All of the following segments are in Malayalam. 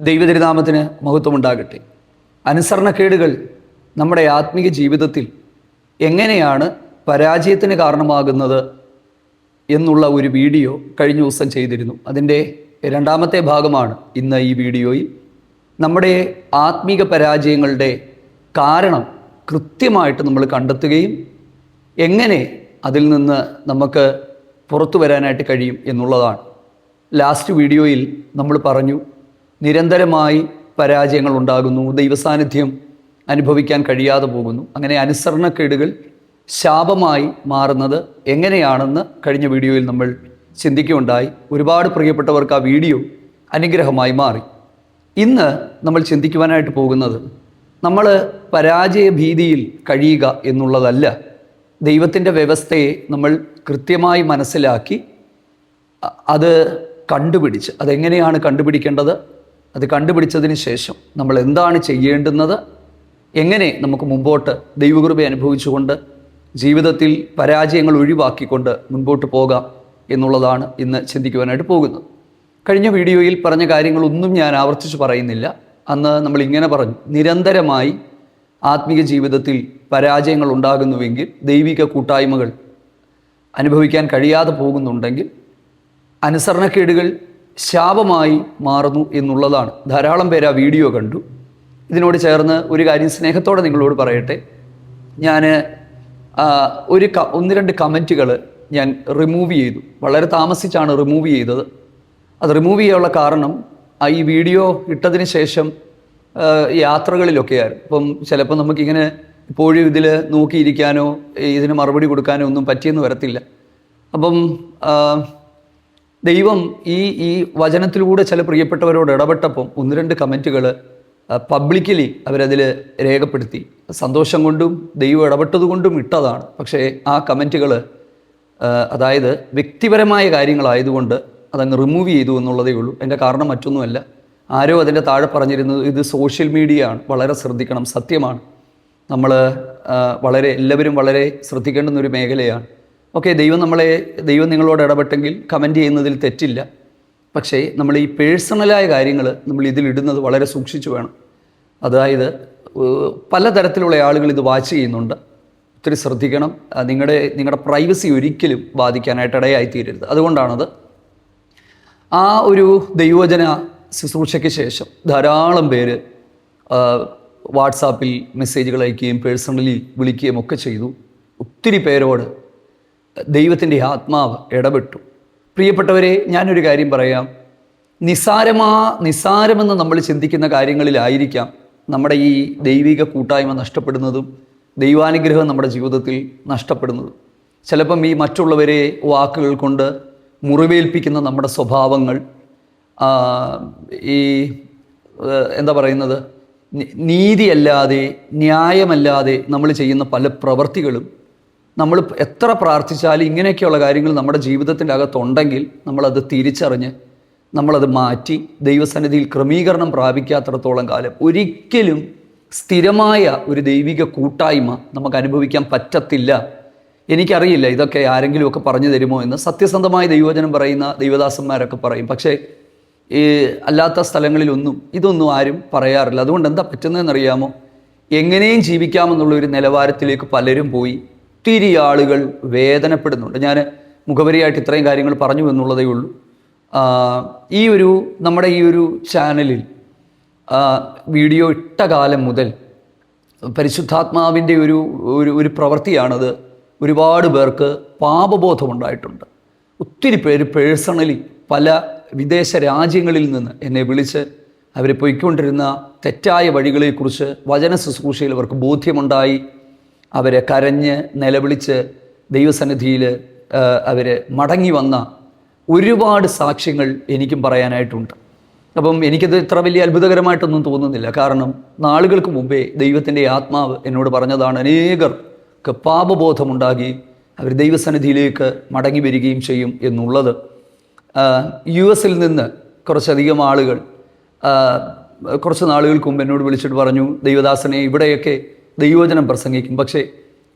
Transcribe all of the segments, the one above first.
ദൈവതിരുനാമത്തിന് മഹത്വമുണ്ടാകട്ടെ. അനുസരണക്കേടുകൾ നമ്മുടെ ആത്മീയ ജീവിതത്തിൽ എങ്ങനെയാണ് പരാജയത്തിന് കാരണമാകുന്നത് എന്നുള്ള ഒരു വീഡിയോ കഴിഞ്ഞ ദിവസം ചെയ്തിരുന്നു. അതിൻ്റെ രണ്ടാമത്തെ ഭാഗമാണ് ഇന്ന് ഈ വീഡിയോയിൽ. നമ്മുടെ ആത്മീക പരാജയങ്ങളുടെ കാരണം കൃത്യമായിട്ട് നമ്മൾ കണ്ടെത്തുകയും എങ്ങനെ അതിൽ നിന്ന് നമുക്ക് പുറത്തു വരാനായിട്ട് കഴിയും എന്നുള്ളതാണ്. ലാസ്റ്റ് വീഡിയോയിൽ നമ്മൾ പറഞ്ഞു, നിരന്തരമായി പരാജയങ്ങൾ ഉണ്ടാകുന്നു, ദൈവസാന്നിധ്യം അനുഭവിക്കാൻ കഴിയാതെ പോകുന്നു. അങ്ങനെ അനുസരണക്കേടുകൾ ശാപമായി മാറുന്നത് എങ്ങനെയാണെന്ന് കഴിഞ്ഞ വീഡിയോയിൽ നമ്മൾ ചിന്തിക്കുകയുണ്ടായി. ഒരുപാട് പ്രിയപ്പെട്ടവർക്ക് ആ വീഡിയോ അനുഗ്രഹമായി മാറി. ഇന്ന് നമ്മൾ ചിന്തിക്കുവാനായിട്ട് പോകുന്നത്, നമ്മൾ പരാജയ ഭീതിയിൽ കഴിയുക എന്നുള്ളതല്ല. ദൈവത്തിൻ്റെ വ്യവസ്ഥയെ നമ്മൾ കൃത്യമായി മനസ്സിലാക്കി അത് കണ്ടുപിടിച്ച്, അതെങ്ങനെയാണ് കണ്ടുപിടിക്കേണ്ടത്, അത് കണ്ടുപിടിച്ചതിന് ശേഷം നമ്മൾ എന്താണ് ചെയ്യേണ്ടുന്നത്, എങ്ങനെ നമുക്ക് മുമ്പോട്ട് ദൈവകൃപ അനുഭവിച്ചുകൊണ്ട് ജീവിതത്തിൽ പരാജയങ്ങൾ ഒഴിവാക്കിക്കൊണ്ട് മുൻപോട്ട് പോകാം എന്നുള്ളതാണ് ഇന്ന് ചിന്തിക്കുവാനായിട്ട് പോകുന്നത്. കഴിഞ്ഞ വീഡിയോയിൽ പറഞ്ഞ കാര്യങ്ങളൊന്നും ഞാൻ ആവർത്തിച്ച് പറയുന്നില്ല. അന്ന് നമ്മൾ ഇങ്ങനെ പറഞ്ഞു, നിരന്തരമായി ആത്മീയ ജീവിതത്തിൽ പരാജയങ്ങൾ ഉണ്ടാകുന്നുവെങ്കിൽ, ദൈവിക കൂട്ടായ്മകൾ അനുഭവിക്കാൻ കഴിയാതെ പോകുന്നുണ്ടെങ്കിൽ അനുസരണക്കേടുകൾ ശാപമായി മാറുന്നു എന്നുള്ളതാണ്. ധാരാളം പേര് ആ വീഡിയോ കണ്ടു. ഇതിനോട് ചേർന്ന് ഒരു കാര്യം സ്നേഹത്തോടെ നിങ്ങളോട് പറയട്ടെ. ഞാൻ ഒന്ന് രണ്ട് കമൻറ്റുകൾ ഞാൻ റിമൂവ് ചെയ്തു. വളരെ താമസിച്ചാണ് റിമൂവ് ചെയ്തത്. അത് റിമൂവ് ചെയ്യാനുള്ള കാരണം, ഈ വീഡിയോ ഇട്ടതിന് ശേഷം യാത്രകളിലൊക്കെയായിരുന്നു. അപ്പം ചിലപ്പോൾ നമുക്കിങ്ങനെ ഇപ്പോഴും ഇതിൽ നോക്കിയിരിക്കാനോ ഇതിന് മറുപടി കൊടുക്കാനോ ഒന്നും പറ്റിയെന്ന് വരത്തില്ല. അപ്പം ദൈവം ഈ വചനത്തിലൂടെ ചില പ്രിയപ്പെട്ടവരോട് ഇടപെട്ടപ്പം ഒന്ന് രണ്ട് കമൻറ്റുകൾ പബ്ലിക്കലി അവരതിൽ രേഖപ്പെടുത്തി. സന്തോഷം കൊണ്ടും ദൈവം ഇടപെട്ടത് കൊണ്ടും ഇട്ടതാണ്. പക്ഷേ ആ കമൻറ്റുകൾ അതായത് വ്യക്തിപരമായ കാര്യങ്ങളായതുകൊണ്ട് അതങ്ങ് റിമൂവ് ചെയ്തു എന്നുള്ളതേ ഉള്ളൂ. എൻ്റെ കാരണം മറ്റൊന്നുമല്ല. ആരോ അതിൻ്റെ താഴെ പറഞ്ഞിരുന്നത്, ഇത് സോഷ്യൽ മീഡിയ ആണ്, വളരെ ശ്രദ്ധിക്കണം. സത്യമാണ്, നമ്മൾ എല്ലാവരും വളരെ ശ്രദ്ധിക്കേണ്ടുന്നൊരു മേഖലയാണ്. ഓക്കെ, ദൈവം നിങ്ങളോട് ഇടപെട്ടെങ്കിൽ കമൻറ്റ് ചെയ്യുന്നതിൽ തെറ്റില്ല. പക്ഷേ നമ്മൾ ഈ പേഴ്സണലായ കാര്യങ്ങൾ നമ്മൾ ഇതിലിടുന്നത് വളരെ സൂക്ഷിച്ചു വേണം. അതായത് പലതരത്തിലുള്ള ആളുകൾ ഇത് വാച്ച് ചെയ്യുന്നുണ്ട്. ഒത്തിരി ശ്രദ്ധിക്കണം. നിങ്ങളുടെ പ്രൈവസി ഒരിക്കലും ബാധിക്കാനായിട്ട് ഇടയായിത്തീരരുത്. അതുകൊണ്ടാണത്. ആ ഒരു ദൈവവചന ശുശ്രൂഷയ്ക്ക് ശേഷം ധാരാളം പേര് വാട്സാപ്പിൽ മെസ്സേജുകൾ അയക്കുകയും പേഴ്സണലി വിളിക്കുകയും ഒക്കെ ചെയ്തു. ഒത്തിരി പേരോട് ദൈവത്തിൻ്റെ ആത്മാവ് ഇടപെട്ടു. പ്രിയപ്പെട്ടവരെ, ഞാനൊരു കാര്യം പറയാം. നിസ്സാരമെന്ന് നമ്മൾ ചിന്തിക്കുന്ന കാര്യങ്ങളിലായിരിക്കാം നമ്മുടെ ഈ ദൈവിക കൂട്ടായ്മ നഷ്ടപ്പെടുന്നതും ദൈവാനുഗ്രഹം നമ്മുടെ ജീവിതത്തിൽ നഷ്ടപ്പെടുന്നതും. ചിലപ്പം ഈ മറ്റുള്ളവരെ വാക്കുകൾ കൊണ്ട് മുറിവേൽപ്പിക്കുന്ന നമ്മുടെ സ്വഭാവങ്ങൾ, എന്താ പറയുന്നത്, നീതിയല്ലാതെ ന്യായമല്ലാതെ നമ്മൾ ചെയ്യുന്ന പല പ്രവൃത്തികളും, നമ്മൾ എത്ര പ്രാർത്ഥിച്ചാലും ഇങ്ങനെയൊക്കെയുള്ള കാര്യങ്ങൾ നമ്മുടെ ജീവിതത്തിൻ്റെ അകത്തുണ്ടെങ്കിൽ നമ്മളത് തിരിച്ചറിഞ്ഞ് നമ്മളത് മാറ്റി ദൈവസന്നിധിയിൽ ക്രമീകരണം പ്രാപിക്കാത്തിടത്തോളം കാലം ഒരിക്കലും സ്ഥിരമായ ഒരു ദൈവിക കൂട്ടായ്മ നമുക്ക് അനുഭവിക്കാൻ പറ്റത്തില്ല. എനിക്കറിയില്ല ഇതൊക്കെ ആരെങ്കിലുമൊക്കെ പറഞ്ഞു തരുമോ എന്ന്. സത്യസന്ധമായ ദൈവവചനം പറയുന്ന ദൈവദാസന്മാരൊക്കെ പറയും. പക്ഷേ അല്ലാത്ത ഇതൊന്നും ആരും പറയാറില്ല. അതുകൊണ്ട് എന്താ പറ്റുന്നതെന്നറിയാമോ? എങ്ങനെയും ജീവിക്കാമെന്നുള്ളൊരു നിലവാരത്തിലേക്ക് പലരും പോയി ഒത്തിരി ആളുകൾ വേദനപ്പെടുന്നുണ്ട്. ഞാൻ മുഖവരിയായിട്ട് ഇത്രയും കാര്യങ്ങൾ പറഞ്ഞു എന്നുള്ളതേ ഉള്ളൂ. നമ്മുടെ ഈ ഒരു ചാനലിൽ വീഡിയോ ഇട്ട കാലം മുതൽ പരിശുദ്ധാത്മാവിൻ്റെ ഒരു പ്രവൃത്തിയാണത്. ഒരുപാട് പേർക്ക് പാപബോധമുണ്ടായിട്ടുണ്ട്. ഒത്തിരി പേര് പേഴ്സണലി പല വിദേശ രാജ്യങ്ങളിൽ നിന്ന് എന്നെ വിളിച്ച് അവർ പോയിക്കൊണ്ടിരുന്ന തെറ്റായ വഴികളെക്കുറിച്ച് വചന ശുശ്രൂഷയിൽ അവർക്ക് ബോധ്യമുണ്ടായി. അവരെ കരഞ്ഞ് നിലവിളിച്ച് ദൈവസന്നിധിയിൽ അവർ മടങ്ങി വന്ന ഒരുപാട് സാക്ഷ്യങ്ങൾ എനിക്കും പറയാനായിട്ടുണ്ട്. അപ്പം എനിക്കത് ഇത്ര വലിയ അത്ഭുതകരമായിട്ടൊന്നും തോന്നുന്നില്ല. കാരണം നാളുകൾക്ക് മുമ്പേ ദൈവത്തിൻ്റെ ആത്മാവ് എന്നോട് പറഞ്ഞതാണ്, അനേകർക്ക് പാപബോധമുണ്ടാകി അവർ ദൈവസന്നിധിയിലേക്ക് മടങ്ങി വരികയും ചെയ്യും എന്നുള്ളത്. US നിന്ന് കുറച്ചധികം ആളുകൾ കുറച്ച് നാളുകൾക്ക് മുമ്പ് എന്നോട് വിളിച്ചിട്ട് പറഞ്ഞു, ദൈവദാസനെ, ഇവിടെയൊക്കെ ദൈവവചനം പ്രസംഗിക്കും, പക്ഷേ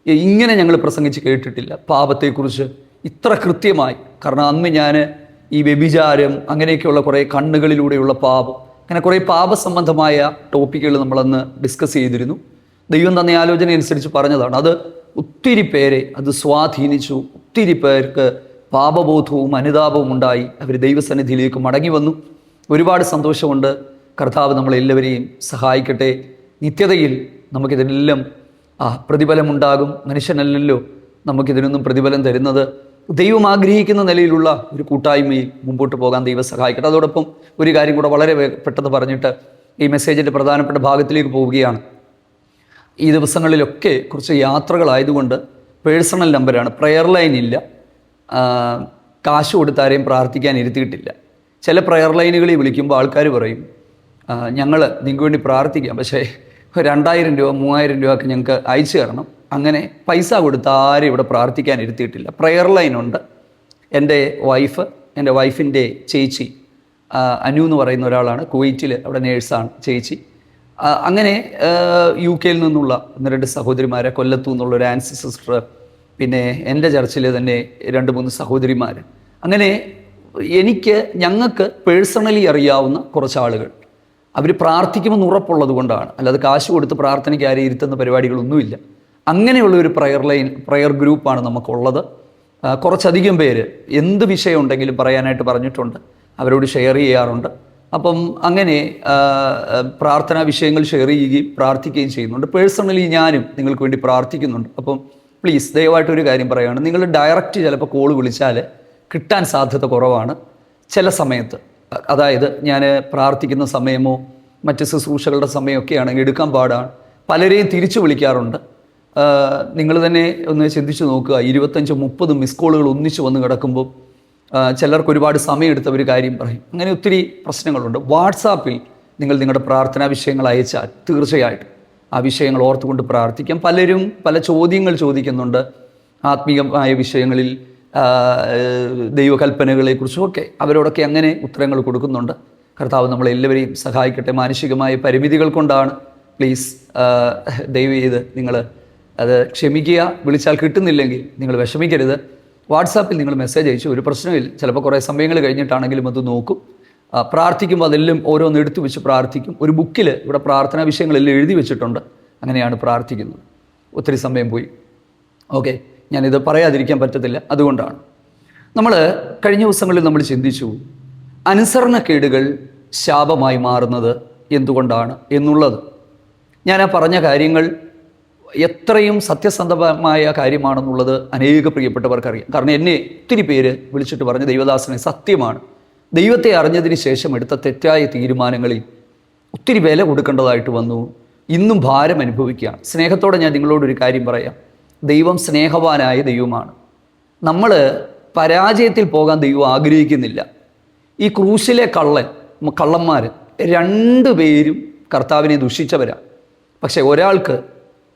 ഇങ്ങനെ ഞങ്ങൾ പ്രസംഗിച്ച് കേട്ടിട്ടില്ല പാപത്തെക്കുറിച്ച് ഇത്ര കൃത്യമായി. കാരണം അന്ന് ഞാൻ ഈ വ്യഭിചാരം അങ്ങനെയൊക്കെയുള്ള കുറേ കണ്ണുകളിലൂടെയുള്ള പാപം അങ്ങനെ കുറേ പാപസംബന്ധമായ ടോപ്പിക്കുകൾ നമ്മളന്ന് ഡിസ്കസ് ചെയ്തിരുന്നു. ദൈവം തന്ന ആലോചന അനുസരിച്ച് പറഞ്ഞതാണ്. അത് ഒത്തിരി പേരെ അത് സ്വാധീനിച്ചു. ഒത്തിരി പേർക്ക് പാപബോധവും അനുതാപവും ഉണ്ടായി. അവർ ദൈവസന്നിധിയിലേക്ക് മടങ്ങി വന്നു. ഒരുപാട് സന്തോഷമുണ്ട്. കർത്താവ് നമ്മളെല്ലാവരെയും സഹായിക്കട്ടെ. നിത്യതയിൽ നമുക്കിതിനെല്ലാം പ്രതിഫലമുണ്ടാകും. മനുഷ്യനല്ലല്ലോ നമുക്കിതിനൊന്നും പ്രതിഫലം തരുന്നത്. ദൈവം ആഗ്രഹിക്കുന്ന നിലയിലുള്ള ഒരു കൂട്ടായ്മയിൽ മുമ്പോട്ട് പോകാൻ ദൈവം സഹായിക്കട്ടെ. അതോടൊപ്പം ഒരു കാര്യം കൂടെ വളരെ പെട്ടെന്ന് പറഞ്ഞിട്ട് ഈ മെസ്സേജിൻ്റെ പ്രധാനപ്പെട്ട ഭാഗത്തിലേക്ക് പോവുകയാണ്. ഈ ദിവസങ്ങളിലൊക്കെ കുറച്ച് യാത്രകളായതുകൊണ്ട് പേഴ്സണൽ നമ്പറാണ്, പ്രെയർ ലൈൻ ഇല്ല. കാശ് കൊടുത്താരെയും പ്രാർത്ഥിക്കാൻ ഇരുത്തിയിട്ടില്ല. ചില പ്രെയർ ലൈനുകളിൽ വിളിക്കുമ്പോൾ ആൾക്കാർ പറയും, ഞങ്ങൾ നിങ്ങൾക്ക് വേണ്ടി പ്രാർത്ഥിക്കാം, പക്ഷേ 2000 രൂപ 3000 രൂപ ഒക്കെ ഞങ്ങൾക്ക് അയച്ചു തരണം. അങ്ങനെ പൈസ കൊടുത്ത് ആരും ഇവിടെ പ്രാർത്ഥിക്കാൻ ഇരുത്തിയിട്ടില്ല. പ്രെയർ ലൈനുണ്ട്. എൻ്റെ വൈഫിൻ്റെ ചേച്ചി അനു എന്ന് പറയുന്ന ഒരാളാണ്, കുവൈറ്റിൽ അവിടെ നേഴ്സാണ് ചേച്ചി. അങ്ങനെ UK നിന്നുള്ള 1-2 സഹോദരിമാരെ, കൊല്ലത്തു നിന്നുള്ള ഒരു ആൻസി സിസ്റ്റർ, പിന്നെ എൻ്റെ ചർച്ചിലെ തന്നെ 2-3 സഹോദരിമാർ. അങ്ങനെ ഞങ്ങൾക്ക് പേഴ്സണലി അറിയാവുന്ന കുറച്ച് ആളുകൾ, അവർ പ്രാർത്ഥിക്കുമെന്ന് ഉറപ്പുള്ളത് കൊണ്ടാണ്, അല്ലാതെ കാശ് കൊടുത്ത് പ്രാർത്ഥനയ്ക്ക് ആരെയും ഇരുത്തുന്ന പരിപാടികളൊന്നുമില്ല. അങ്ങനെയുള്ള ഒരു പ്രെയർ ഗ്രൂപ്പാണ് നമുക്കുള്ളത്. കുറച്ചധികം പേര് എന്ത് വിഷയം ഉണ്ടെങ്കിലും പറയാനായിട്ട് പറഞ്ഞിട്ടുണ്ട്, അവരോട് ഷെയർ ചെയ്യാറുണ്ട്. അപ്പം അങ്ങനെ പ്രാർത്ഥനാ വിഷയങ്ങൾ ഷെയർ ചെയ്യുകയും പ്രാർത്ഥിക്കുകയും ചെയ്യുന്നുണ്ട്. പേഴ്സണലി ഞാനും നിങ്ങൾക്ക് വേണ്ടി പ്രാർത്ഥിക്കുന്നുണ്ട്. അപ്പം പ്ലീസ് ദയവായിട്ടൊരു കാര്യം പറയുകയാണ്, നിങ്ങൾ ഡയറക്റ്റ് ചിലപ്പോൾ കോൾ വിളിച്ചാൽ കിട്ടാൻ സാധ്യത കുറവാണ് ചില സമയത്ത്. അതായത് ഞാൻ പ്രാർത്ഥിക്കുന്ന സമയമോ മറ്റ് ശുശ്രൂഷകളുടെ സമയമൊക്കെ ആണെങ്കിൽ എടുക്കാൻ പാടാണ്. പലരെയും തിരിച്ചു വിളിക്കാറുണ്ട്. നിങ്ങൾ തന്നെ ഒന്ന് ചിന്തിച്ച് നോക്കുക, 25-30 മിസ് കോളുകൾ ഒന്നിച്ച് വന്ന് കിടക്കുമ്പോൾ ചിലർക്ക് ഒരുപാട് സമയമെടുത്ത ഒരു കാര്യം പറയും. അങ്ങനെ ഒത്തിരി പ്രശ്നങ്ങളുണ്ട്. വാട്സാപ്പിൽ നിങ്ങൾ നിങ്ങളുടെ പ്രാർത്ഥനാ വിഷയങ്ങൾ അയച്ചാൽ തീർച്ചയായിട്ടും ആ വിഷയങ്ങൾ ഓർത്തുകൊണ്ട് പ്രാർത്ഥിക്കാം. പലരും പല ചോദ്യങ്ങൾ ചോദിക്കുന്നുണ്ട് ആത്മീയമായ വിഷയങ്ങളിൽ, ദൈവകൽപ്പനകളെക്കുറിച്ചുമൊക്കെ. അവരോടൊക്കെ അങ്ങനെ ഉത്തരങ്ങൾ കൊടുക്കുന്നുണ്ട്. കർത്താവ് നമ്മളെല്ലാവരെയും സഹായിക്കട്ടെ. മാനുഷികമായ പരിമിതികൾ കൊണ്ടാണ്. പ്ലീസ് ദയവ് ചെയ്ത് നിങ്ങൾ അത് ക്ഷമിക്കുക. വിളിച്ചാൽ കിട്ടുന്നില്ലെങ്കിൽ നിങ്ങൾ വിഷമിക്കരുത്. വാട്സാപ്പിൽ നിങ്ങൾ മെസ്സേജ് അയച്ചു, ഒരു പ്രശ്നമില്ല. ചിലപ്പോൾ കുറേ സമയങ്ങൾ കഴിഞ്ഞിട്ടാണെങ്കിലും അത് നോക്കും. പ്രാർത്ഥിക്കുമ്പോൾ അതെല്ലാം ഓരോന്ന് എടുത്തു വെച്ച് പ്രാർത്ഥിക്കും. ഒരു ബുക്കിൽ ഇവിടെ പ്രാർത്ഥനാ വിഷയങ്ങളെല്ലാം എഴുതി വെച്ചിട്ടുണ്ട്. അങ്ങനെയാണ് പ്രാർത്ഥിക്കുന്നത്. ഒത്തിരി സമയം പോയി. ഓക്കെ, ഞാനിത് പറയാതിരിക്കാൻ പറ്റത്തില്ല. അതുകൊണ്ടാണ് നമ്മൾ കഴിഞ്ഞ ദിവസങ്ങളിൽ നമ്മൾ ചിന്തിച്ചു, അനുസരണക്കേടുകൾ ശാപമായി മാറുന്നത് എന്തുകൊണ്ടാണ് എന്നുള്ളത്. ഞാൻ ആ പറഞ്ഞ കാര്യങ്ങൾ എത്രയും സത്യസന്ധമായ കാര്യമാണെന്നുള്ളത് അനേക പ്രിയപ്പെട്ടവർക്കറിയാം. കാരണം എന്നെ ഒത്തിരി പേര് വിളിച്ചിട്ട് പറഞ്ഞ്, ദൈവദാസനെ സത്യമാണ്, ദൈവത്തെ അറിഞ്ഞതിന് ശേഷം എടുത്ത തെറ്റായ തീരുമാനങ്ങളിൽ ഒത്തിരി വില കൊടുക്കേണ്ടതായിട്ട് വന്നു, ഇന്നും ഭാരം അനുഭവിക്കുകയാണ്. സ്നേഹത്തോടെ ഞാൻ നിങ്ങളോടൊരു കാര്യം പറയാം. ദൈവം സ്നേഹവാനായ ദൈവമാണ്. നമ്മൾ പരാജയത്തിൽ പോകാൻ ദൈവം ആഗ്രഹിക്കുന്നില്ല. ഈ ക്രൂശിലെ കള്ളന്മാർ 2 പേരും കർത്താവിനെ ദുഷിച്ചവരാണ്. പക്ഷെ ഒരാൾക്ക്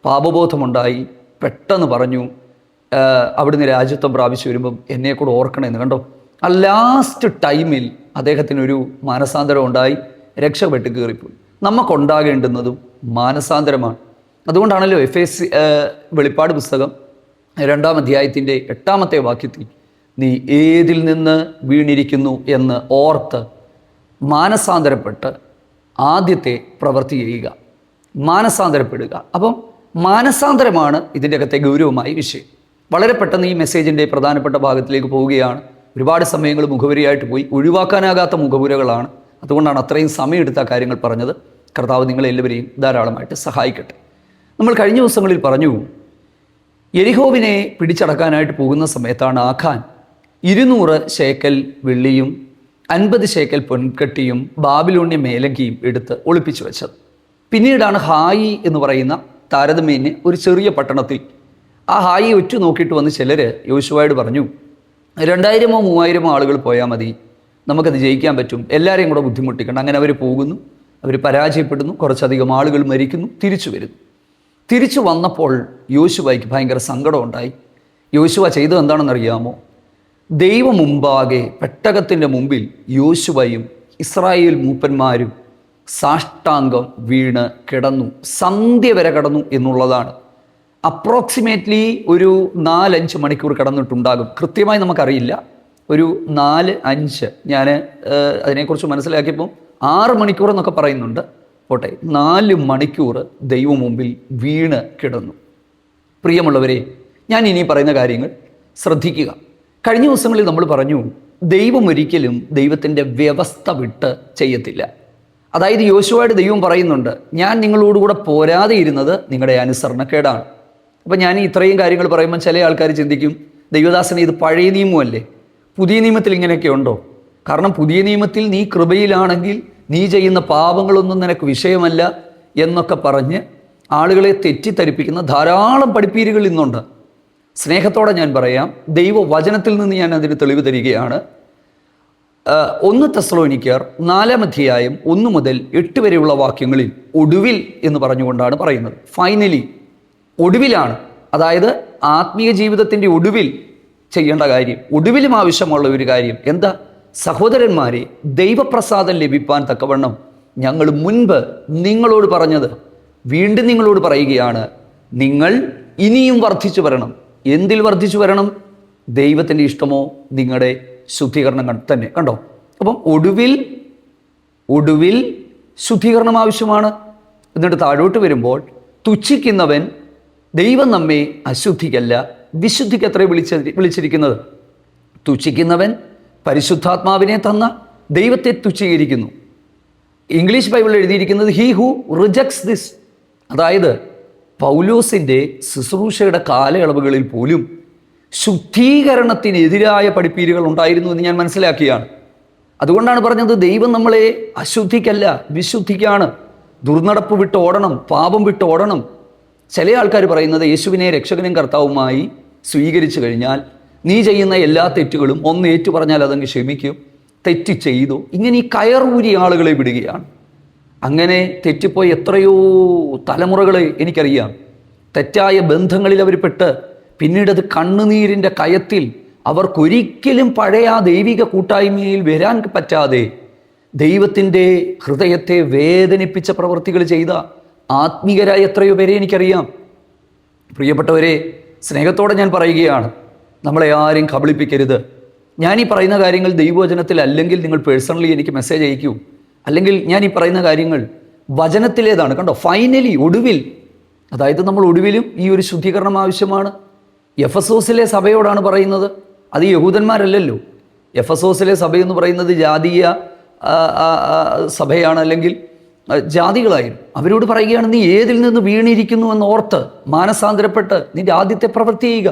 പാപബോധമുണ്ടായി, പെട്ടെന്ന് പറഞ്ഞു, അവിടുന്ന് രാജ്യത്വം പ്രാപിച്ചു വരുമ്പം എന്നെ കൂടെ ഓർക്കണമെന്ന്. കണ്ടോ, ആ ലാസ്റ്റ് ടൈമിൽ അദ്ദേഹത്തിനൊരു മാനസാന്തരം ഉണ്ടായി, രക്ഷപ്പെട്ട് കയറിപ്പോയി. നമുക്കുണ്ടാകേണ്ടുന്നതും മാനസാന്തരമാണ്. അതുകൊണ്ടാണല്ലോ വെളിപ്പാട് പുസ്തകം 2-ാം അധ്യായത്തിൻ്റെ 8-ാമത്തെ വാക്യത്തിൽ, നീ ഏതിൽ നിന്ന് വീണിരിക്കുന്നു എന്ന് ഓർത്ത് മാനസാന്തരപ്പെട്ട് ആദ്യത്തെ പ്രവൃത്തി ചെയ്യുക, മാനസാന്തരപ്പെടുക. അപ്പം മാനസാന്തരമാണ് ഇതിൻ്റെ അകത്തെ ഗൗരവമായ വിഷയം. വളരെ പെട്ടെന്ന് ഈ മെസ്സേജിൻ്റെ പ്രധാനപ്പെട്ട ഭാഗത്തിലേക്ക് പോവുകയാണ്. ഒരുപാട് സമയങ്ങൾ മുഖവുരയായിട്ട് പോയി, ഒഴിവാക്കാനാകാത്ത മുഖവുരകളാണ്. അതുകൊണ്ടാണ് അത്രയും സമയമെടുത്ത കാര്യങ്ങൾ പറഞ്ഞത്. കർത്താവ് നിങ്ങളെല്ലാവരെയും ധാരാളമായിട്ട് സഹായിക്കട്ടെ. നമ്മൾ കഴിഞ്ഞ ദിവസങ്ങളിൽ പറഞ്ഞു, യെരിഹോവിനെ പിടിച്ചടക്കാനായിട്ട് പോകുന്ന സമയത്താണ് ആഖാൻ 200 ശേക്കൽ വെള്ളിയും 50 ശേക്കൽ പൊൻകട്ടിയും ബാബിലോണ്യ മേലങ്കിയും എടുത്ത് ഒളിപ്പിച്ചു വെച്ചത്. പിന്നീടാണ് ഹായി എന്ന് പറയുന്ന താരതമ്യേന ഒരു ചെറിയ പട്ടണത്തിൽ ആ ഹായി ഒറ്റ നോക്കിയിട്ട് വന്ന് ചിലർ യോശുവയോട് പറഞ്ഞു, 2000-3000 ആളുകൾ പോയാൽ മതി, നമുക്കത് ജയിക്കാൻ പറ്റും, എല്ലാവരെയും കൂടെ ബുദ്ധിമുട്ടിക്കണം. അങ്ങനെ അവർ പോകുന്നു, അവർ പരാജയപ്പെടുന്നു, കുറച്ചധികം ആളുകൾ മരിക്കുന്നു, തിരിച്ചു വരുന്നു. തിരിച്ചു വന്നപ്പോൾ യോശുവയ്ക്ക് ഭയങ്കര സങ്കടമുണ്ടായി. യോശുവ ചെയ്തത് എന്താണെന്നറിയാമോ? ദൈവം മുമ്പാകെ പെട്ടകത്തിൻ്റെ മുമ്പിൽ യോശുവയും ഇസ്രായേൽ മൂപ്പന്മാരും സാഷ്ടാംഗം വീണ് കിടന്നു. സന്ധ്യ വരെ കിടന്നു എന്നുള്ളതാണ്. അപ്രോക്സിമേറ്റ്ലി ഒരു 4-5 മണിക്കൂർ കിടന്നിട്ടുണ്ടാകും. കൃത്യമായി നമുക്കറിയില്ല. ഒരു 4-5, ഞാൻ അതിനെക്കുറിച്ച് മനസ്സിലാക്കിയപ്പോൾ 6 മണിക്കൂർ എന്നൊക്കെ പറയുന്നുണ്ട്, പോട്ടെ, 4 മണിക്കൂർ ദൈവം മുമ്പിൽ വീണ് കിടന്നു. പ്രിയമുള്ളവരെ, ഞാൻ ഇനി പറയുന്ന കാര്യങ്ങൾ ശ്രദ്ധിക്കുക. കഴിഞ്ഞ ദിവസങ്ങളിൽ നമ്മൾ പറഞ്ഞു, ദൈവം ഒരിക്കലും ദൈവത്തിൻ്റെ വ്യവസ്ഥ വിട്ട് ചെയ്യത്തില്ല. അതായത് യോശുവയോട് ദൈവം പറയുന്നുണ്ട്, ഞാൻ നിങ്ങളോടുകൂടെ പോരാതെ ഇരുന്നത് നിങ്ങളുടെ അനുസരണക്കേടാണ്. അപ്പം ഞാൻ ഇത്രയും കാര്യങ്ങൾ പറയുമ്പോൾ ചില ആൾക്കാർ ചിന്തിക്കും, ദൈവദാസനെ ഇത് പഴയ നിയമമല്ലേ, പുതിയ നിയമത്തിൽ ഇങ്ങനെയൊക്കെ ഉണ്ടോ? കാരണം പുതിയ നിയമത്തിൽ നീ കൃപയിലാണെങ്കിൽ നീ ചെയ്യുന്ന പാപങ്ങളൊന്നും നിനക്ക് വിഷയമല്ല എന്നൊക്കെ പറഞ്ഞ് ആളുകളെ തെറ്റിദ്ധരിപ്പിക്കുന്ന ധാരാളം പഠിപ്പീരുകൾ ഇന്നുണ്ട്. സ്നേഹത്തോടെ ഞാൻ പറയാം, ദൈവവചനത്തിൽ നിന്ന് ഞാൻ അതിന് തെളിവ് തരികയാണ്. 1 തെസ്സലോനിക്കർ 4-ാം അധ്യായം 1 മുതൽ 8 വരെയുള്ള വാക്യങ്ങളിൽ ഒടുവിൽ എന്ന് പറഞ്ഞുകൊണ്ടാണ് പറയുന്നത്. ഫൈനലി, ഒടുവിലാണ്. അതായത് ആത്മീയ ജീവിതത്തിൻ്റെ ഒടുവിൽ ചെയ്യേണ്ട കാര്യം, ഒടുവിലും ആവശ്യമുള്ള ഒരു കാര്യം എന്താ? സഹോദരന്മാരെ, ദൈവപ്രസാദം ലഭിപ്പാൻ തക്കവണ്ണം ഞങ്ങൾ മുൻപ് നിങ്ങളോട് പറഞ്ഞത് വീണ്ടും നിങ്ങളോട് പറയുകയാണ്, നിങ്ങൾ ഇനിയും വർദ്ധിച്ചു വരണം. എന്തിൽ വർദ്ധിച്ചു വരണം? ദൈവത്തിൻ്റെ ഇഷ്ടമോ നിങ്ങളുടെ ശുദ്ധീകരണം തന്നെ. കണ്ടോ? അപ്പം ഒടുവിൽ ശുദ്ധീകരണം ആവശ്യമാണ്. എന്നിട്ട് താഴോട്ട് വരുമ്പോൾ, തുച്ഛിക്കുന്നവൻ ദൈവം നമ്മെ അശുദ്ധിക്കല്ല വിശുദ്ധിക്ക് അത്രേ വിളിച്ചിരിക്കുന്നത്. തുച്ഛിക്കുന്നവൻ പരിശുദ്ധാത്മാവിനെ തന്ന ദൈവത്തെ തുച്ഛീകരിക്കുന്നു. ഇംഗ്ലീഷ് ബൈബിളിൽ എഴുതിയിരിക്കുന്നത് ഹീ ഹു റിജക്ട്സ് ദിസ്. അതായത് പൗലോസിൻ്റെ ശുശ്രൂഷയുടെ കാലയളവുകളിൽ പോലും ശുദ്ധീകരണത്തിനെതിരായ പഠിപ്പീരുകൾ ഉണ്ടായിരുന്നു എന്ന് ഞാൻ മനസ്സിലാക്കിയാണ്. അതുകൊണ്ടാണ് പറഞ്ഞത്, ദൈവം നമ്മളെ അശുദ്ധിക്കല്ല വിശുദ്ധിക്കാണ്. ദുർനടപ്പ് വിട്ട് ഓടണം, പാപം വിട്ട് ഓടണം. ചില ആൾക്കാർ പറയുന്നത്, യേശുവിനെ രക്ഷകനും കർത്താവുമായി സ്വീകരിച്ചു കഴിഞ്ഞാൽ നീ ചെയ്യുന്ന എല്ലാ തെറ്റുകളും ഒന്ന് ഏറ്റു പറഞ്ഞാൽ അതങ്ങ് ക്ഷമിക്കും, തെറ്റ് ചെയ്തു. ഇങ്ങനെ ഈ കയറൂരി ആളുകളെ വിടുകയാണ്. അങ്ങനെ തെറ്റിപ്പോയി എത്രയോ തലമുറകളെ എനിക്കറിയാം. തെറ്റായ ബന്ധങ്ങളിൽ അവർ പെട്ട് പിന്നീട് അത് കണ്ണുനീരിൻ്റെ കയത്തിൽ അവർക്കൊരിക്കലും പഴയ ആ ദൈവിക കൂട്ടായ്മയിൽ വരാൻ പറ്റാതെ ദൈവത്തിൻ്റെ ഹൃദയത്തെ വേദനിപ്പിച്ച പ്രവൃത്തികൾ ചെയ്ത ആത്മീയരായ എത്രയോ പേരെ എനിക്കറിയാം. പ്രിയപ്പെട്ടവരെ, സ്നേഹത്തോടെ ഞാൻ പറയുകയാണ്, നമ്മളെ ആരും കബളിപ്പിക്കരുത്. ഞാൻ ഈ പറയുന്ന കാര്യങ്ങൾ ദൈവവചനത്തിൽ അല്ലെങ്കിൽ നിങ്ങൾ പേഴ്സണലി എനിക്ക് മെസ്സേജ് അയക്കൂ. അല്ലെങ്കിൽ ഞാൻ ഈ പറയുന്ന കാര്യങ്ങൾ വചനത്തിലേതാണ്. കണ്ടോ? ഫൈനലി, ഒടുവിൽ, അതായത് നമ്മൾ ഒടുവിലും ഈ ഒരു ശുദ്ധീകരണം ആവശ്യമാണ്. എഫെസോസിലെ സഭയോടാണ് പറയുന്നത്, അത് യഹൂദന്മാരല്ലല്ലോ. എഫെസോസിലെ സഭയെന്ന് പറയുന്നത് ജാതീയ സഭയാണ്, അല്ലെങ്കിൽ ജാതികളായിരുന്നു. അവരോട് പറയുകയാണ്, നീ ഏതിൽ നിന്ന് വീണിരിക്കുന്നു എന്നോർത്ത് മാനസാന്തരപ്പെട്ട് നിന്റെ ആദ്യത്തെ പ്രവൃത്തി ചെയ്യുക,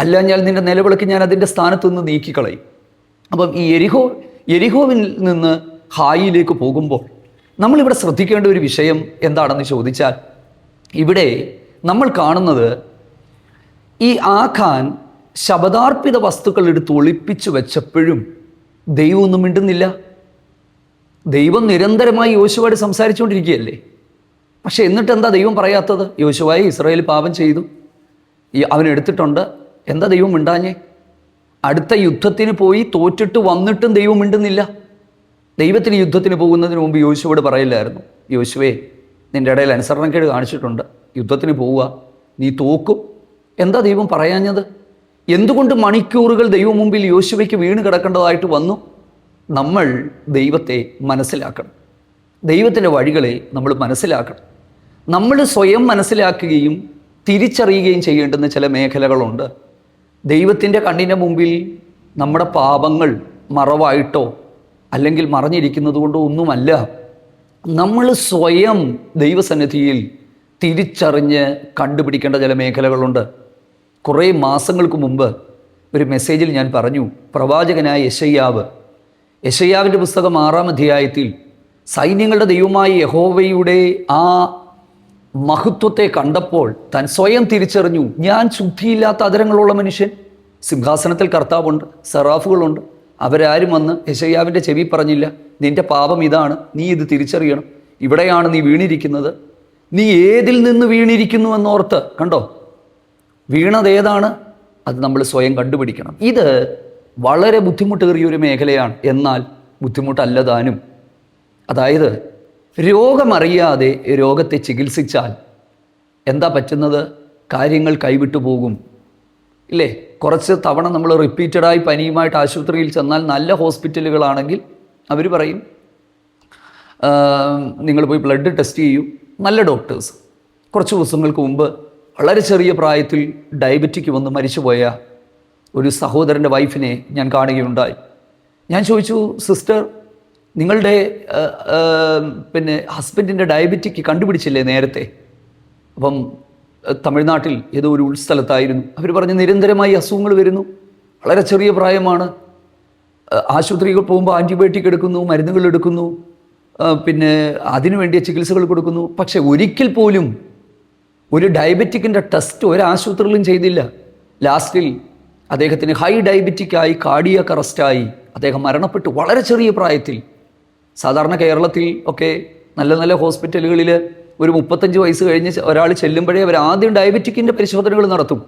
അല്ലാഞ്ഞാൽ നിന്റെ നിലവിളക്ക് ഞാൻ അതിൻ്റെ സ്ഥാനത്ത് നിന്ന് നീക്കിക്കളയും. അപ്പം ഈ യെരിഹോവിൽ നിന്ന് ഹായിലേക്ക് പോകുമ്പോൾ നമ്മളിവിടെ ശ്രദ്ധിക്കേണ്ട ഒരു വിഷയം എന്താണെന്ന് ചോദിച്ചാൽ, ഇവിടെ നമ്മൾ കാണുന്നത് ഈ ആഖാൻ ശബദാർപ്പിത വസ്തുക്കൾ എടുത്ത് ഒളിപ്പിച്ചു വെച്ചപ്പോഴും ദൈവമൊന്നും മിണ്ടുന്നില്ല. ദൈവം നിരന്തരമായി യോശുവയോട് സംസാരിച്ചുകൊണ്ടിരിക്കുകയല്ലേ. പക്ഷെ എന്നിട്ട് എന്താ ദൈവം പറയാത്തത്? യോശുവായി, ഇസ്രായേൽ പാപം ചെയ്തു, അവനെടുത്തിട്ടുണ്ട്, എന്താ ദൈവം മിണ്ടാഞ്ഞേ? അടുത്ത യുദ്ധത്തിന് പോയി തോറ്റിട്ട് വന്നിട്ടും ദൈവം മിണ്ടുന്നില്ല. ദൈവത്തിന് യുദ്ധത്തിന് പോകുന്നതിന് മുമ്പ് യോശുവയോട് പറയില്ലായിരുന്നു, യോശുവേ, നിൻ്റെ ഇടയിൽ അനുസരണക്കേട് കാണിച്ചിട്ടുണ്ട്, യുദ്ധത്തിന് പോവുക, നീ തോക്കും. എന്താ ദൈവം പറയാഞ്ഞത്? എന്തുകൊണ്ട് മണിക്കൂറുകൾ ദൈവം മുമ്പിൽ യോശുവയ്ക്ക് വീണ് കിടക്കേണ്ടതായിട്ട് വന്നു? നമ്മൾ ദൈവത്തെ മനസ്സിലാക്കണം, ദൈവത്തിൻ്റെ വഴികളെ നമ്മൾ മനസ്സിലാക്കണം. നമ്മൾ സ്വയം മനസ്സിലാക്കുകയും തിരിച്ചറിയുകയും ചെയ്യേണ്ടുന്ന ചില മേഖലകളുണ്ട്. ദൈവത്തിൻ്റെ കണ്ണിൻ്റെ മുമ്പിൽ നമ്മുടെ പാപങ്ങൾ മറവായിട്ടോ അല്ലെങ്കിൽ മറഞ്ഞിരിക്കുന്നത് കൊണ്ടോ ഒന്നുമല്ല. നമ്മൾ സ്വയം ദൈവസന്നിധിയിൽ തിരിച്ചറിഞ്ഞ് കണ്ടുപിടിക്കേണ്ട ചില മേഖലകളുണ്ട്. കുറേ മാസങ്ങൾക്ക് മുമ്പ് ഒരു മെസ്സേജിൽ ഞാൻ പറഞ്ഞു, പ്രവാചകനായ യെശയ്യാവിൻ്റെ പുസ്തകം 6-ാം അധ്യായത്തിൽ സൈന്യങ്ങളുടെ ദൈവമായ യഹോവയുടെ ആ മഹത്വത്തെ കണ്ടപ്പോൾ താൻ സ്വയം തിരിച്ചറിഞ്ഞു, ഞാൻ ശുദ്ധിയില്ലാത്ത അധരങ്ങളുള്ള മനുഷ്യൻ. സിംഹാസനത്തിൽ കർത്താവുണ്ട്, സെറാഫുകളുണ്ട്, അവരാരും വന്ന് യെശയ്യാവിൻ്റെ ചെവി പറഞ്ഞില്ല, നിൻ്റെ പാപം ഇതാണ്, നീ ഇത് തിരിച്ചറിയണം, ഇവിടെയാണ് നീ വീണിരിക്കുന്നത്, നീ ഏതിൽ നിന്ന് വീണിരിക്കുന്നു എന്നോർത്ത്. കണ്ടോ? വീണതേതാണ് അത് നമ്മൾ സ്വയം കണ്ടുപിടിക്കണം. ഇത് വളരെ ബുദ്ധിമുട്ടേറിയൊരു മേഖലയാണ്, എന്നാൽ ബുദ്ധിമുട്ടല്ല താനും. അതായത് രോഗമറിയാതെ രോഗത്തെ ചികിത്സിച്ചാൽ എന്താ പറ്റുന്നത്? കാര്യങ്ങൾ കൈവിട്ടു പോകും, ഇല്ലേ? കുറച്ച് തവണ നമ്മൾ റിപ്പീറ്റഡായി പനിയുമായിട്ട് ആശുപത്രിയിൽ ചെന്നാൽ നല്ല ഹോസ്പിറ്റലുകളാണെങ്കിൽ അവർ പറയും നിങ്ങൾ പോയി ബ്ലഡ് ടെസ്റ്റ് ചെയ്യൂ. നല്ല ഡോക്ടേഴ്സ്. കുറച്ച് ദിവസങ്ങൾക്ക് മുമ്പ് വളരെ ചെറിയ പ്രായത്തിൽ ഡയബറ്റിക് വന്ന് മരിച്ചുപോയ ഒരു സഹോദരൻ്റെ വൈഫിനെ ഞാൻ കാണുകയുണ്ടായി. ഞാൻ ചോദിച്ചു, സിസ്റ്റർ, നിങ്ങളുടെ ഹസ്ബൻഡിൻ്റെ ഡയബറ്റിക് കണ്ടുപിടിച്ചില്ലേ നേരത്തെ? അപ്പം തമിഴ്നാട്ടിൽ ഏതോ ഒരു ഉൾസ്ഥലത്തായിരുന്നു. അവർ പറഞ്ഞ് നിരന്തരമായി അസുഖങ്ങൾ വരുന്നു, വളരെ ചെറിയ പ്രായമാണ്, ആശുപത്രികൾ പോകുമ്പോൾ ആൻറ്റിബയോട്ടിക് എടുക്കുന്നു, മരുന്നുകൾ എടുക്കുന്നു, അതിനു വേണ്ടിയ ചികിത്സകൾ കൊടുക്കുന്നു. പക്ഷെ ഒരിക്കൽ പോലും ഒരു ഡയബറ്റിക്കിൻ്റെ ടെസ്റ്റ് ഒരാശുപത്രിയിലും ചെയ്തില്ല. ലാസ്റ്റിൽ അദ്ദേഹത്തിന് ഹൈ ഡയബറ്റിക്കായി കാർഡിയാക് അറസ്റ്റായി അദ്ദേഹം മരണപ്പെട്ടു വളരെ ചെറിയ പ്രായത്തിൽ. സാധാരണ കേരളത്തിൽ ഒക്കെ നല്ല നല്ല ഹോസ്പിറ്റലുകളിൽ ഒരു 35 വയസ്സ് കഴിഞ്ഞ് ഒരാൾ ചെല്ലുമ്പോഴേ അവർ ആദ്യം ഡയബറ്റിക്കിൻ്റെ പരിശോധനകൾ നടത്തും.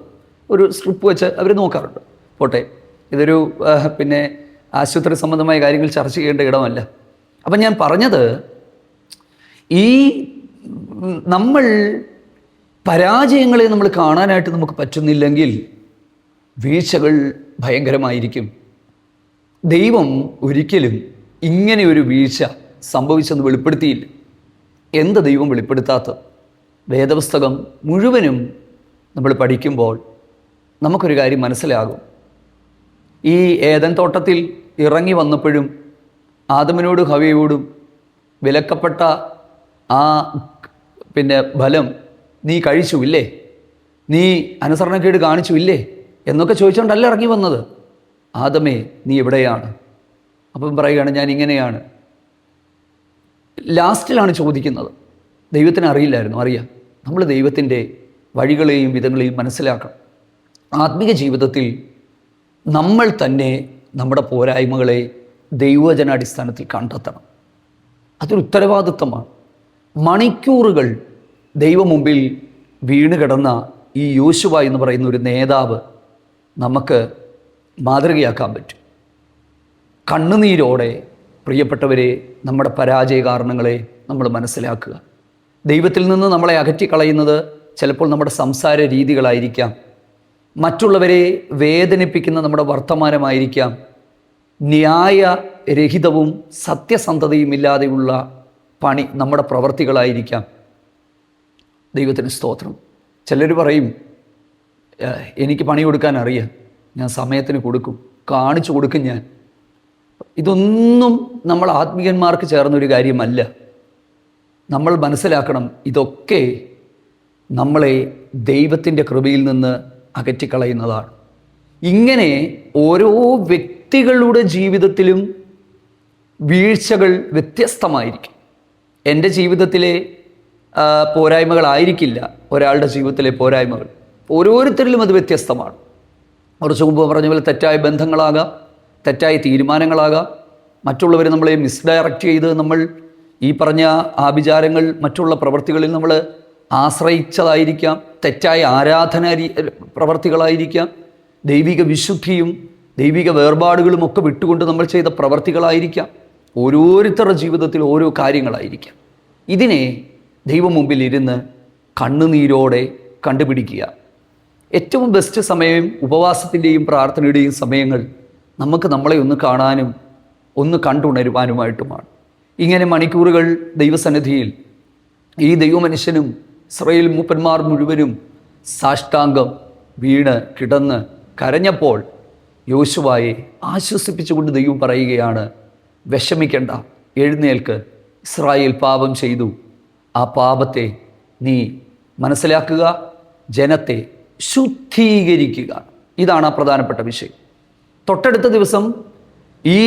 ഒരു സ്ട്രിപ്പ് വെച്ച് അവർ നോക്കാറുണ്ട്. പോട്ടെ, ഇതൊരു ആശുപത്രി സംബന്ധമായ കാര്യങ്ങൾ ചർച്ച ചെയ്യേണ്ട ഇടമല്ല. അപ്പം ഞാൻ പറഞ്ഞത്, ഈ നമ്മൾ പരാജയങ്ങളെ നമ്മൾ കാണാനായിട്ട് നമുക്ക് പറ്റുന്നില്ലെങ്കിൽ വീഴ്ചകൾ ഭയങ്കരമായിരിക്കും. ദൈവം ഒരിക്കലും ഇങ്ങനെ ഒരു വീഴ്ച സംഭവിച്ചെന്ന് വെളിപ്പെടുത്തിയില്ല. എന്ത് ദൈവം വെളിപ്പെടുത്താത്തത്? വേദപുസ്തകം മുഴുവനും നമ്മൾ പഠിക്കുമ്പോൾ നമുക്കൊരു കാര്യം മനസ്സിലാകും. ഈ ഏദൻ തോട്ടത്തിൽ ഇറങ്ങി വന്നപ്പോഴും ആദമിനോടും ഹവ്വയോടും വിലക്കപ്പെട്ട ആ ഫലം നീ കഴിച്ചു ഇല്ലേ, നീ അനുസരണക്കേട് കാണിച്ചു ഇല്ലേ എന്നൊക്കെ ചോദിച്ചുകൊണ്ടല്ല ഇറങ്ങി വന്നത്. ആദമേ, നീ എവിടെയാണ്? അപ്പം പറയുകയാണ്, ഞാൻ ഇങ്ങനെയാണ്. ലാസ്റ്റിലാണ് ചോദിക്കുന്നത്. ദൈവത്തിന് അറിയില്ലായിരുന്നു. അറിയാം. നമ്മൾ ദൈവത്തിൻ്റെ വഴികളെയും വിധങ്ങളെയും മനസ്സിലാക്കണം. ആത്മീയ ജീവിതത്തിൽ നമ്മൾ തന്നെ നമ്മുടെ പോരായ്മകളെ ദൈവവചനാടിസ്ഥാനത്തിൽ കണ്ടെത്തണം. അതൊരു ഉത്തരവാദിത്വമാണ്. മണിക്കൂറുകൾ ദൈവമുമ്പിൽ വീണ് കിടന്ന ഈ യോശുവ എന്ന് പറയുന്ന ഒരു നേതാവ് നമുക്ക് മാതൃകയാക്കാൻ പറ്റും. കണ്ണുനീരോടെ പ്രിയപ്പെട്ടവരെ നമ്മുടെ പരാജയ കാരണങ്ങളെ നമ്മൾ മനസ്സിലാക്കുക. ദൈവത്തിൽ നിന്ന് നമ്മളെ അകറ്റിക്കളയുന്നത് ചിലപ്പോൾ നമ്മുടെ സംസാര രീതികളായിരിക്കാം, മറ്റുള്ളവരെ വേദനിപ്പിക്കുന്ന നമ്മുടെ വർത്തമാനമായിരിക്കാം, ന്യായരഹിതവും സത്യസന്ധതയും ഇല്ലാതെയുള്ള നമ്മുടെ പ്രവർത്തികളായിരിക്കാം. ദൈവത്തിന് സ്തോത്രം. ചിലർ പറയും, എനിക്ക് പണി കൊടുക്കാൻ അറിയാം, ഞാൻ സമയത്തിന് കൊടുക്കും, കാണിച്ചു കൊടുക്കും ഞാൻ. ഇതൊന്നും നമ്മൾ ആത്മീയന്മാർക്ക് ചേർന്നൊരു കാര്യമല്ല. നമ്മൾ മനസ്സിലാക്കണം, ഇതൊക്കെ നമ്മളെ ദൈവത്തിൻ്റെ കൃപയിൽ നിന്ന് അകറ്റിക്കളയുന്നതാണ്. ഇങ്ങനെ ഓരോ വ്യക്തികളുടെ ജീവിതത്തിലും വീഴ്ചകൾ വ്യത്യസ്തമായിരിക്കും. എൻ്റെ ജീവിതത്തിലെ പോരായ്മകളായിരിക്കില്ല ഒരാളുടെ ജീവിതത്തിലെ പോരായ്മകൾ. ഓരോരുത്തരിലും അത് വ്യത്യസ്തമാണ്. കുറച്ച് മുമ്പ് പറഞ്ഞ പോലെ തെറ്റായ ബന്ധങ്ങളാകാം, തെറ്റായ തീരുമാനങ്ങളാകാം, മറ്റുള്ളവർ നമ്മളെ മിസ്ഡയറക്റ്റ് ചെയ്ത് നമ്മൾ ഈ പറഞ്ഞ ആഭിചാരങ്ങൾ, മറ്റുള്ള പ്രവൃത്തികളിൽ നമ്മൾ ആശ്രയിച്ചതായിരിക്കാം, തെറ്റായ ആരാധന പ്രവർത്തികളായിരിക്കാം, ദൈവിക വിശുദ്ധിയും ദൈവിക വേർപാടുകളും ഒക്കെ വിട്ടുകൊണ്ട് നമ്മൾ ചെയ്ത പ്രവർത്തികളായിരിക്കാം. ഓരോരുത്തരുടെ ജീവിതത്തിൽ ഓരോ കാര്യങ്ങളായിരിക്കാം. ഇതിനെ ദൈവം മുമ്പിൽ ഇരുന്ന് കണ്ണുനീരോടെ കണ്ടുപിടിക്കുക. ഏറ്റവും ബെസ്റ്റ് സമയം ഉപവാസത്തിൻ്റെയും പ്രാർത്ഥനയുടെയും സമയങ്ങൾ നമുക്ക് നമ്മളെ ഒന്ന് കാണാനും ഒന്ന് കണ്ടുണരുവാനുമായിട്ടുമാണ്. ഇങ്ങനെ മണിക്കൂറുകൾ ദൈവസന്നിധിയിൽ ഈ ദൈവമനുഷ്യനും ഇസ്രായേൽ മൂപ്പന്മാർ മുഴുവനും സാഷ്ടാംഗം വീണ് കിടന്ന് കരഞ്ഞപ്പോൾ യോശുവയെ ആശ്വസിപ്പിച്ചുകൊണ്ട് ദൈവം പറയുകയാണ്, വിഷമിക്കണ്ട, എഴുന്നേൽക്ക്, ഇസ്രായേൽ പാപം ചെയ്തു, ആ പാപത്തെ നീ മനസ്സിലാക്കുക, ജനത്തെ ശുദ്ധീകരിക്കുക. ഇതാണ് ആ പ്രധാനപ്പെട്ട വിഷയം. തൊട്ടടുത്ത ദിവസം ഈ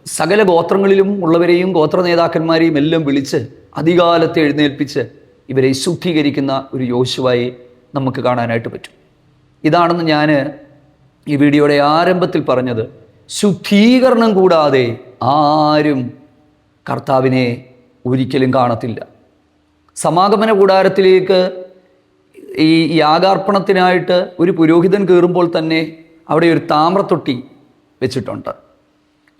സകല ഗോത്രങ്ങളിലും ഉള്ളവരെയും ഗോത്ര നേതാക്കന്മാരെയും എല്ലാം വിളിച്ച് അധികാലത്തെ എഴുന്നേൽപ്പിച്ച് ഇവരെ ശുദ്ധീകരിക്കുന്ന ഒരു യോശുവയെ നമുക്ക് കാണാനായിട്ട് പറ്റും. ഇതാണെന്ന് ഞാൻ ഈ വീഡിയോയുടെ ആരംഭത്തിൽ പറഞ്ഞത്. ശുദ്ധീകരണം കൂടാതെ ആരും കർത്താവിനെ ഒരിക്കലും കാണത്തില്ല. സമാഗമന കൂടാരത്തിലേക്ക് ഈ യാഗാർപ്പണത്തിനായിട്ട് ഒരു പുരോഹിതൻ കയറുമ്പോൾ തന്നെ അവിടെ ഒരു താമ്രത്തൊട്ടി വെച്ചിട്ടുണ്ട്.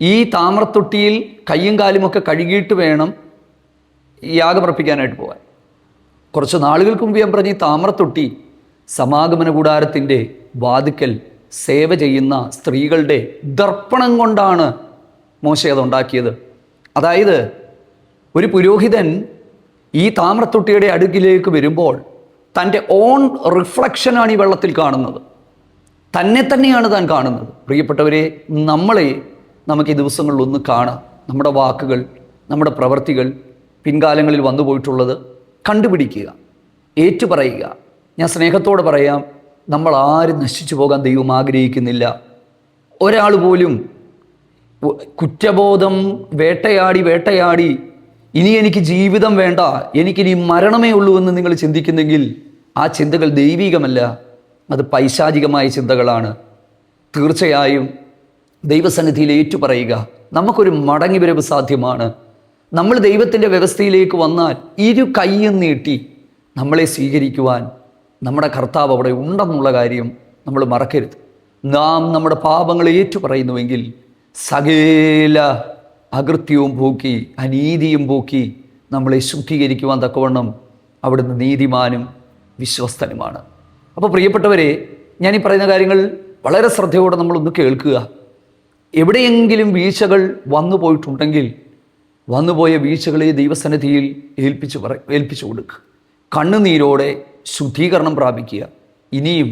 ഈ താമ്രത്തൊട്ടിയിൽ കയ്യും കാലുമൊക്കെ കഴുകിയിട്ട് വേണം യാഗമർപ്പിക്കാനായിട്ട് പോകാൻ. കുറച്ച് നാളുകൾക്ക് മുമ്പ് ഞാൻ പറഞ്ഞ ഈ താമ്രത്തൊട്ടി സമാഗമന കൂടാരത്തിൻ്റെ വാതിക്കൽ സേവ ചെയ്യുന്ന സ്ത്രീകളുടെ ദർപ്പണം കൊണ്ടാണ് മോശ അതുണ്ടാക്കിയത്. അതായത് ഒരു പുരോഹിതൻ ഈ താമ്രത്തൊട്ടിയുടെ അടുക്കിലേക്ക് വരുമ്പോൾ തൻ്റെ ഓൺ റിഫ്ലക്ഷനാണ് ഈ വെള്ളത്തിൽ കാണുന്നത്. തന്നെ തന്നെയാണ് താൻ കാണുന്നത്. പ്രിയപ്പെട്ടവരെ, നമ്മളെ നമുക്ക് ഈ ദിവസങ്ങളിലൊന്ന് കാണാം. നമ്മുടെ വാക്കുകൾ, നമ്മുടെ പ്രവൃത്തികൾ, പിൻകാലങ്ങളിൽ വന്നു പോയിട്ടുള്ളത് കണ്ടുപിടിക്കുക, ഏറ്റുപറയുക. ഞാൻ സ്നേഹത്തോടെ പറയാം, നമ്മൾ ആരും നശിച്ചു പോകാൻ ദൈവം ആഗ്രഹിക്കുന്നില്ല. ഒരാൾ പോലും കുറ്റബോധം വേട്ടയാടി ഇനി എനിക്ക് ജീവിതം വേണ്ട, എനിക്കിനി മരണമേ ഉള്ളൂ എന്ന് നിങ്ങൾ ചിന്തിക്കുന്നെങ്കിൽ ആ ചിന്തകൾ ദൈവികമല്ല, അത് പൈശാചികമായ ചിന്തകളാണ്. തീർച്ചയായും ദൈവസന്നിധിയിൽ ഏറ്റുപറയുക. നമുക്കൊരു മടങ്ങിവരവ് സാധ്യമാണ്. നമ്മൾ ദൈവത്തിൻ്റെ വ്യവസ്ഥയിലേക്ക് വന്നാൽ ഇരു കൈയും നീട്ടി നമ്മളെ സ്വീകരിക്കുവാൻ നമ്മുടെ കർത്താവ് അവിടെ ഉണ്ടെന്നുള്ള കാര്യം നമ്മൾ മറക്കരുത്. നാം നമ്മുടെ പാപങ്ങളെ ഏറ്റുപറയുന്നുവെങ്കിൽ സകല അകൃത്യവും പോക്കി അനീതിയും പോക്കി നമ്മളെ ശുദ്ധീകരിക്കുവാൻ തക്കവണ്ണം അവിടുന്ന് നീതിമാനും വിശ്വസ്തനുമാണ്. അപ്പോൾ പ്രിയപ്പെട്ടവരെ, ഞാനീ പറയുന്ന കാര്യങ്ങൾ വളരെ ശ്രദ്ധയോടെ നമ്മളൊന്ന് കേൾക്കുക. എവിടെയെങ്കിലും വീഴ്ചകൾ വന്നു പോയിട്ടുണ്ടെങ്കിൽ വന്നുപോയ വീഴ്ചകളെ ദൈവസന്നിധിയിൽ ഏൽപ്പിച്ചു കൊടുക്കുക. കണ്ണുനീരോടെ ശുദ്ധീകരണം പ്രാപിക്കുക. ഇനിയും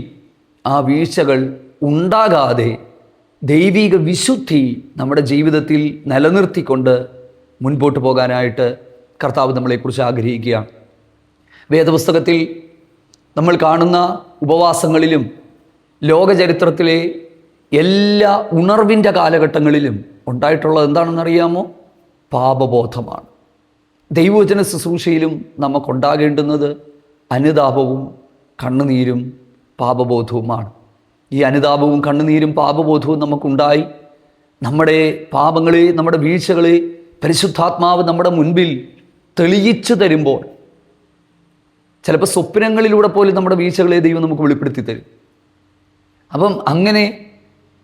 ആ വീഴ്ചകൾ ഉണ്ടാകാതെ ദൈവിക വിശുദ്ധി നമ്മുടെ ജീവിതത്തിൽ നിലനിർത്തിക്കൊണ്ട് മുൻപോട്ട് പോകാനായിട്ട് കർത്താവ് നമ്മളെക്കുറിച്ച് ആഗ്രഹിക്കുകയാണ്. വേദപുസ്തകത്തിൽ നമ്മൾ കാണുന്ന ഉപവാസങ്ങളിലും ലോകചരിത്രത്തിലെ എല്ലാ ഉണർവിൻ്റെ കാലഘട്ടങ്ങളിലും ഉണ്ടായിട്ടുള്ളത് എന്താണെന്നറിയാമോ? പാപബോധമാണ്. ദൈവവചന ശുശ്രൂഷയിലും നമുക്കുണ്ടാകേണ്ടുന്നത് അനുതാപവും കണ്ണുനീരും പാപബോധവുമാണ്. ഈ അനുതാപവും കണ്ണുനീരും പാപബോധവും നമുക്കുണ്ടായി നമ്മുടെ പാപങ്ങളെ, നമ്മുടെ വീഴ്ചകളെ പരിശുദ്ധാത്മാവ് നമ്മുടെ മുൻപിൽ തെളിയിച്ചു തരുമ്പോൾ, ചിലപ്പോൾ സ്വപ്നങ്ങളിലൂടെ പോലും നമ്മുടെ വീഴ്ചകളെ ദൈവം നമുക്ക് വെളിപ്പെടുത്തി തരും. അപ്പം അങ്ങനെ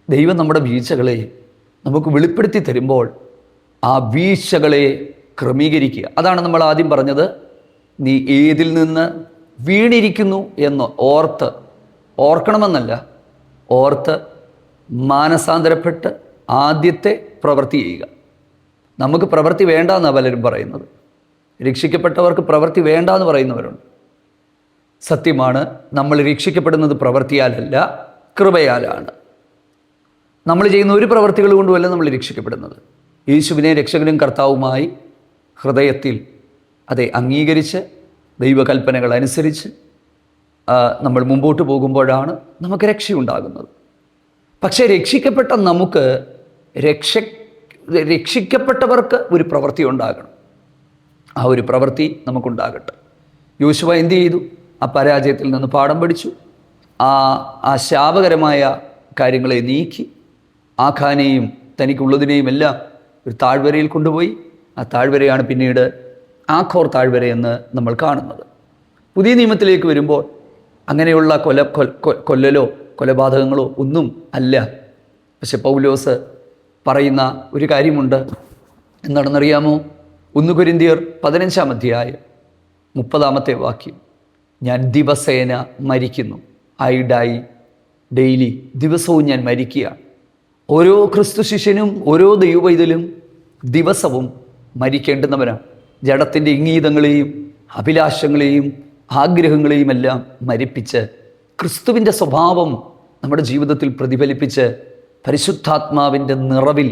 ദൈവം നമ്മുടെ വീഴ്ചകളെ നമുക്ക് വെളിപ്പെടുത്തി തരുമ്പോൾ ആ വീഴ്ചകളെ ക്രമീകരിക്കുക. അതാണ് നമ്മൾ ആദ്യം പറഞ്ഞത്. നീ ഏതിൽ നിന്ന് വീണിരിക്കുന്നു എന്ന് ഓർക്കണമെന്നല്ല, ഓർത്ത് മാനസാന്തരപ്പെട്ട് ആദ്യത്തെ പ്രവൃത്തി ചെയ്യുക. നമുക്ക് പ്രവൃത്തി വേണ്ട എന്നാണ് പലരും പറയുന്നത്. രക്ഷിക്കപ്പെട്ടവർക്ക് പ്രവൃത്തി വേണ്ട എന്ന് പറയുന്നവരുണ്ട്. സത്യമാണ്, നമ്മൾ രക്ഷിക്കപ്പെടുന്നത് പ്രവൃത്തിയാലല്ല, കൃപയാലാണ്. നമ്മൾ ചെയ്യുന്ന ഒരു പ്രവൃത്തികൾ കൊണ്ടുമല്ല നമ്മൾ രക്ഷിക്കപ്പെടുന്നത്. യേശുവിനെ രക്ഷകനും കർത്താവുമായി ഹൃദയത്തിൽ അംഗീകരിച്ച് ദൈവകൽപ്പനകൾ അനുസരിച്ച് നമ്മൾ മുമ്പോട്ട് പോകുമ്പോഴാണ് നമുക്ക് രക്ഷയുണ്ടാകുന്നത്. പക്ഷേ രക്ഷിക്കപ്പെട്ട നമുക്ക് രക്ഷിക്കപ്പെട്ടവർക്ക് ഒരു പ്രവൃത്തി ഉണ്ടാകണം. ആ ഒരു പ്രവൃത്തി നമുക്കുണ്ടാകട്ടെ. യോശുവ എന്ത് ചെയ്തു? ആ പരാജയത്തിൽ നിന്ന് പാഠം പഠിച്ചു. ആ ശാപകരമായ കാര്യങ്ങളെ നീക്കി ആഖാനെയും തനിക്കുള്ളതിനെയും എല്ലാം ഒരു താഴ്വരയിൽ കൊണ്ടുപോയി. ആ താഴ്വരയാണ് പിന്നീട് ആഖോർ താഴ്വര എന്ന് നമ്മൾ കാണുന്നത്. പുതിയ നിയമത്തിലേക്ക് വരുമ്പോൾ അങ്ങനെയുള്ള കൊല്ലലോ കൊലപാതകങ്ങളോ ഒന്നും അല്ല. പക്ഷെ പൗലോസ് പറയുന്ന ഒരു കാര്യമുണ്ട്. എന്താണെന്നറിയാമോ? 1 കൊരിന്ത്യർ 15-ാം അധ്യായം 30-ാമത്തെ വാക്യം, ഞാൻ ദിവസേന മരിക്കുന്നു. I die daily. ദിവസവും ഞാൻ മരിക്കുകയാണ്. ഓരോ ക്രിസ്തു ശിഷ്യനും ഓരോ ദൈവവൈതലും ദിവസവും മരിക്കേണ്ടുന്നവരാണ്. ജഡത്തിൻ്റെ ഇംഗീതങ്ങളെയും അഭിലാഷങ്ങളെയും ആഗ്രഹങ്ങളെയും എല്ലാം മരിപ്പിച്ച് ക്രിസ്തുവിൻ്റെ സ്വഭാവം നമ്മുടെ ജീവിതത്തിൽ പ്രതിഫലിപ്പിച്ച് പരിശുദ്ധാത്മാവിൻ്റെ നിറവിൽ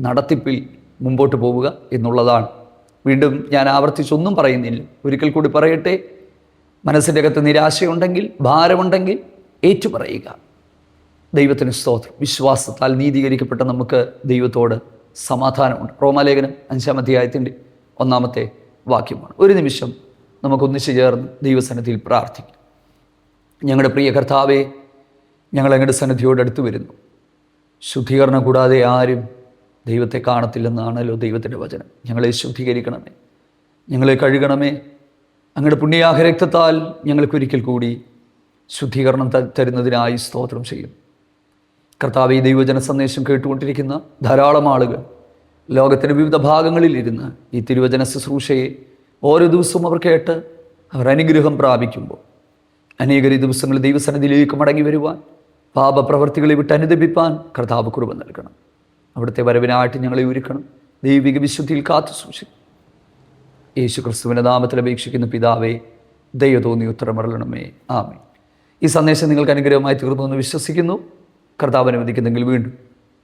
നടത്തിപ്പിൽ മുമ്പോട്ട് പോവുക എന്നുള്ളതാണ്. വീണ്ടും ഞാൻ ആവർത്തിച്ചൊന്നും പറയുന്നില്ല, ഒരിക്കൽ കൂടി പറയട്ടെ. മനസ്സിൻ്റെ അകത്ത് നിരാശയുണ്ടെങ്കിൽ, ഭാരമുണ്ടെങ്കിൽ ഏറ്റുപറയുക. ദൈവത്തിന് സ്തോത്രം. വിശ്വാസത്താൽ നീതീകരിക്കപ്പെട്ട നമുക്ക് ദൈവത്തോട് സമാധാനമുണ്ട്. റോമാലേഖനം 5-ാം അധ്യായത്തിൻ്റെ 1-ാമത്തെ വാക്യമാണ്. ഒരു നിമിഷം നമുക്കൊന്നിച്ചു ചേർന്ന് ദൈവസന്നിധിയിൽ പ്രാർത്ഥിക്കാം. ഞങ്ങളുടെ പ്രിയ കർത്താവേ, ഞങ്ങൾ അങ്ങയുടെ സന്നിധിയോട് അടുത്ത് വരുന്നു. ശുദ്ധീകരണം കൂടാതെ ആരും ദൈവത്തെ കാണത്തില്ലെന്നാണല്ലോ ദൈവത്തിൻ്റെ വചനം. ഞങ്ങളെ ശുദ്ധീകരിക്കണമേ, ഞങ്ങളെ കഴുകണമേ. അങ്ങയുടെ പുണ്യാഹരക്തത്താൽ ഞങ്ങൾക്കൊരിക്കൽ കൂടി ശുദ്ധീകരണം തരുന്നതിനായി സ്തോത്രം ചെയ്യും. കർത്താവേ, ഈ ദൈവജന സന്ദേശം കേട്ടുകൊണ്ടിരിക്കുന്ന ധാരാളം ആളുകൾ ലോകത്തിൻ്റെ വിവിധ ഭാഗങ്ങളിലിരുന്ന് ഈ തിരുവചന ശുശ്രൂഷയെ ഓരോ ദിവസവും അവർ കേട്ട് അവർ അനുഗ്രഹം പ്രാപിക്കുമ്പോൾ അനേകർ ഈ ദിവസങ്ങളിൽ ദൈവസന്നിധിയിലേക്ക് മടങ്ങി വരുവാൻ, പാപപ്രവർത്തികളെ വിട്ട് അനുദപിപ്പാൻ കർത്താവ് കൃപ നൽകണം. അവിടുത്തെ വരവിനായിട്ട് ഞങ്ങളെ ഒരുക്കണം. ദൈവിക വിശുദ്ധിയിൽ കാത്തു സൂക്ഷിക്കും. യേശു ക്രിസ്തുവിൻ്റെ നാമത്തിൽ അപേക്ഷിക്കുന്ന പിതാവേ, ദയ തോന്നി ഉത്തരമറളണമേ. ആമേൻ. ഈ സന്ദേശം നിങ്ങൾക്ക് അനുഗ്രഹമായി തീർന്നു എന്ന് വിശ്വസിക്കുന്നു. കർത്താവ് അനുവദിക്കുന്നെങ്കിൽ വീണ്ടും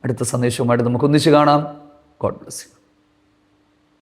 അടുത്ത സന്ദേശവുമായിട്ട് നമുക്ക് ഒന്നിച്ച് കാണാം. God bless you.